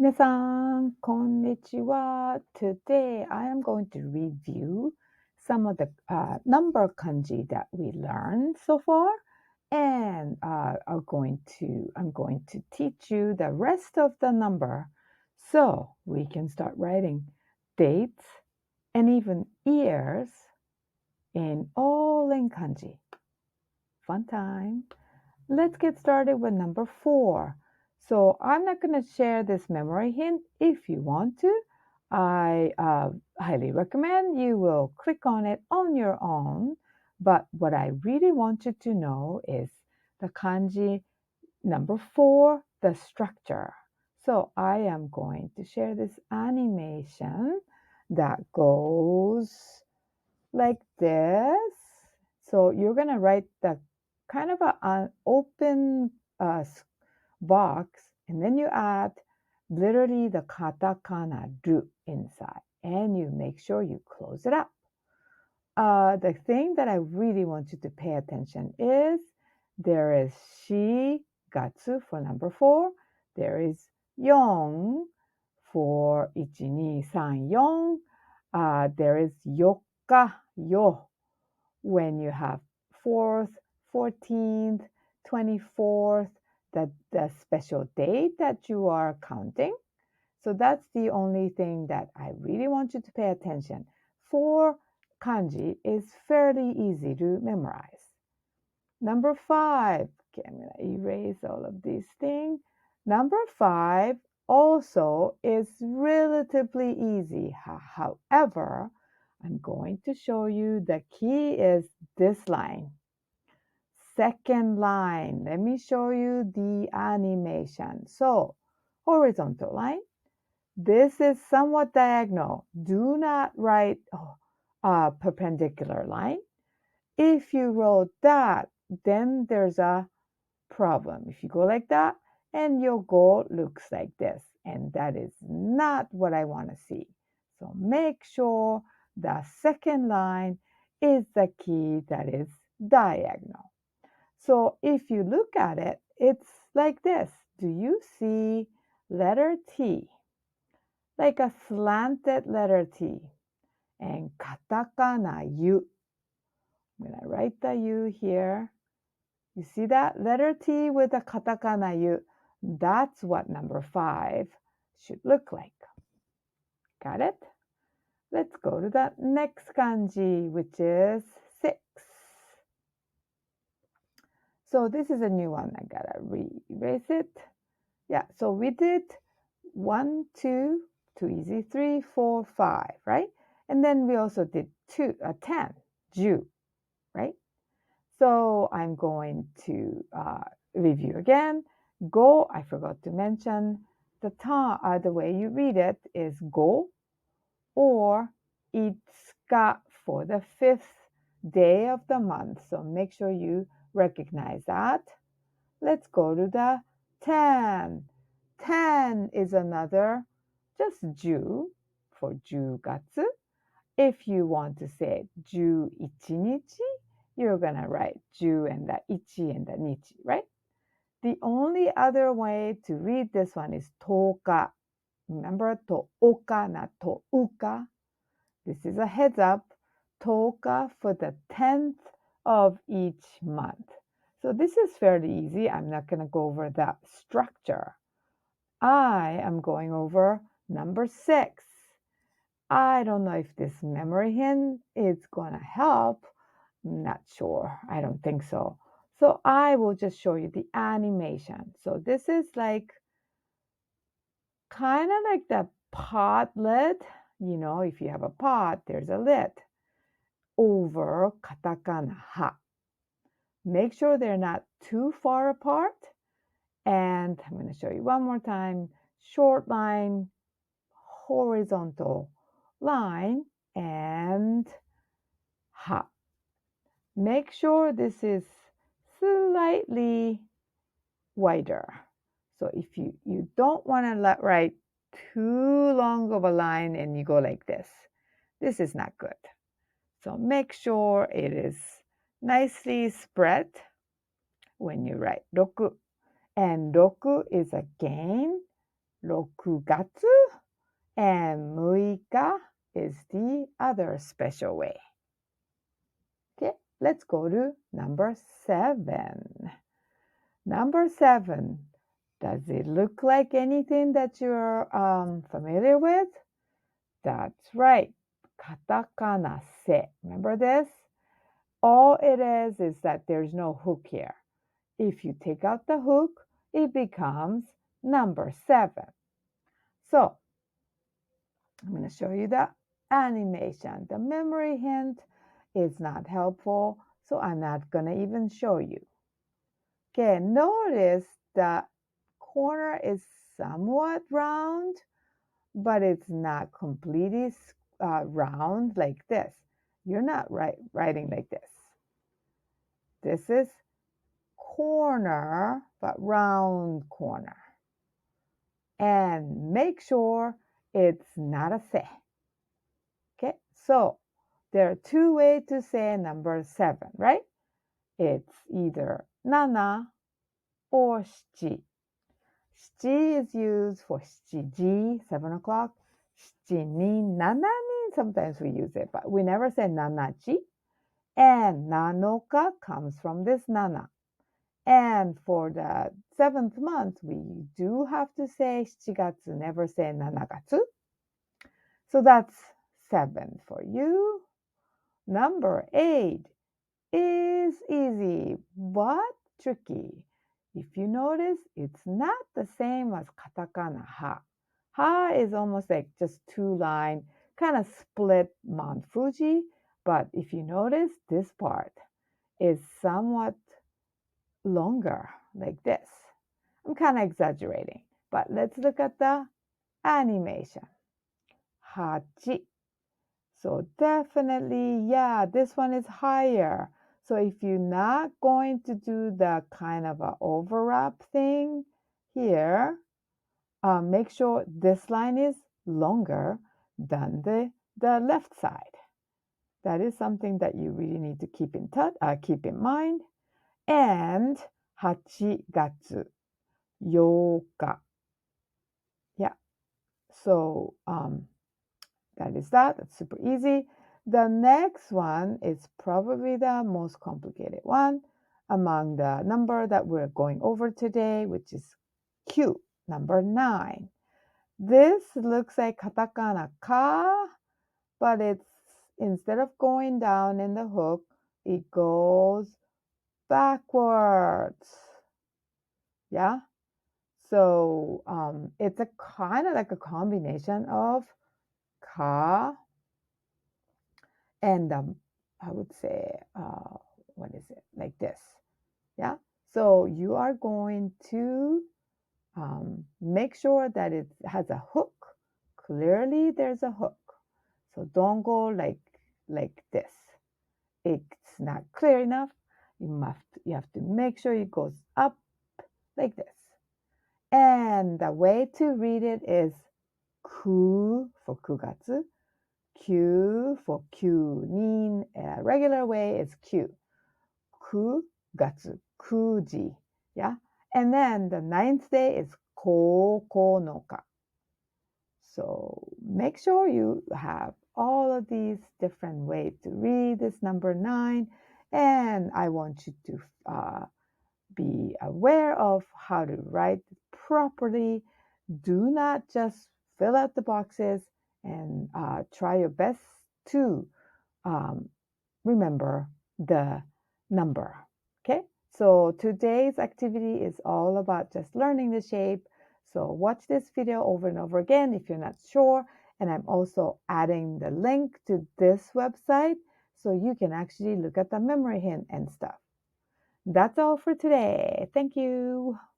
皆さん、こんにちは。Today, I am going to review some of the number kanji that we learned so far, and I'm going to teach you the rest of the number, so we can start writing dates and even years all in kanji. Fun time. Let's get started with number 4. So I'm not going to share this memory hint. If you want to, I highly recommend you will click on it on your own. But what I really want you to know is the kanji number 4, the structure. So I am going to share this animation that goes like this. So you're going to write the kind of an open box, and then you add literally the katakana ru inside, and you make sure you close it up. The thing that I really want you to pay attention is there is shigatsu for number 4. There is yon for 1, 2, 3, 4. There is yokka, yo, when you have 4th, 14th, 24th, the special date that you are counting. So that's the only thing that I really want you to pay attention. 4 kanji is fairly easy to memorize. Number 5, okay, I'm going to erase all of these things. Number 5 also is relatively easy. However, I'm going to show you the key is this line. Second line. Let me show you the animation. So, horizontal line. This is somewhat diagonal. Do not write a perpendicular line. If you wrote that, then there's a problem. If you go like that, and your goal looks like this, and that is not what I want to see. So make sure the second line is the key that is diagonal. So if you look at it, it's like this. Do you see letter T? Like a slanted letter T. And katakana yu. I'm going to write the U here. You see that? Letter T with a katakana yu. That's what number 5 should look like. Got it? Let's go to the next kanji, which is 6. So this is a new one. I gotta erase it. Yeah, so we did 1, 2, 2 easy, 3, 4, 5, right? And then we also did 10, ju, right? So I'm going to review again. Go, I forgot to mention, the way you read it is go or itsuka for the 5th day of the month. So make sure you recognize that. Let's go to the 10. 10 is another just ju for jugatsu. If you want to say 11日, you're going to write ju and the ichi and the nichi, right? The only other way to read this one is toka. Remember, tooka, not touka. This is a heads up. Toka for the 10th of each month. So this is fairly easy. I'm not going to go over the structure. I am going over number 6. I don't know if this memory hint is going to help. Not sure. I don't think so. So I will just show you the animation. So this is like kind of like the pot lid. You know, if you have a pot, there's a lid over katakana ha. Make sure they're not too far apart. And I'm going to show you one more time. Short line, horizontal line, and ha. Make sure this is slightly wider. So if you don't want to write too long of a line and you go like this is not good. So make sure it is nicely spread when you write roku. And roku is again 6月 and 6日 is the other special way. Okay, let's go to number 7. Number 7. Does it look like anything that you're familiar with? That's right. Katakana se. Remember this? All it is that there's no hook here. If you take out the hook, it becomes number 7. So, I'm going to show you the animation. The memory hint is not helpful, so I'm not going to even show you. Okay, notice the corner is somewhat round, but it's not completely round like this. You're not writing like this. This is corner, but round corner. And make sure it's not a se. Okay, so there are 2 ways to say number 7, right? It's either nana or shichi. Shichi is used for shijiji, 7 o'clock. Shichi ni, nana ni, sometimes we use it, but we never say nanachi. And nanoka comes from this nana. And for the 7th month, we do have to say 7gatsu, never say 7gatsu. So that's 7 for you. Number 8 is easy, but tricky. If you notice, it's not the same as katakana ha. Ha is almost like just 2-line, kind of split Mount Fuji. But if you notice, this part is somewhat longer, like this. I'm kind of exaggerating, but let's look at the animation. Hachi. So definitely, yeah, this one is higher. So if you're not going to do the kind of a overlap thing here, make sure this line is longer than the left side. That is something that you really need to keep in mind. And 8月 8日. Yeah. So that is that. That's super easy. The next one is probably the most complicated one among the number that we're going over today, which is Q, number 9. This looks like katakana ka, but it's instead of going down in the hook, it goes backwards. Yeah. So it's a kind of like a combination of ka and I would say, what is it? Like this. Yeah. So you are going to make sure that it has a hook. Clearly there's a hook. So don't go like this. It's not clear enough. You have to make sure it goes up like this. And the way to read it is ku for kugatsu, Q for Q. Regular way is Q. Kugatsu, kuji. Yeah. And then the 9th day is kokonoka. So make sure you have all of these different ways to read this number 9. And I want you to be aware of how to write properly. Do not just fill out the boxes and try your best to remember the number. Okay, so today's activity is all about just learning the shape. So watch this video over and over again if you're not sure. And I'm also adding the link to this website so you can actually look at the memory hint and stuff. That's all for today. Thank you.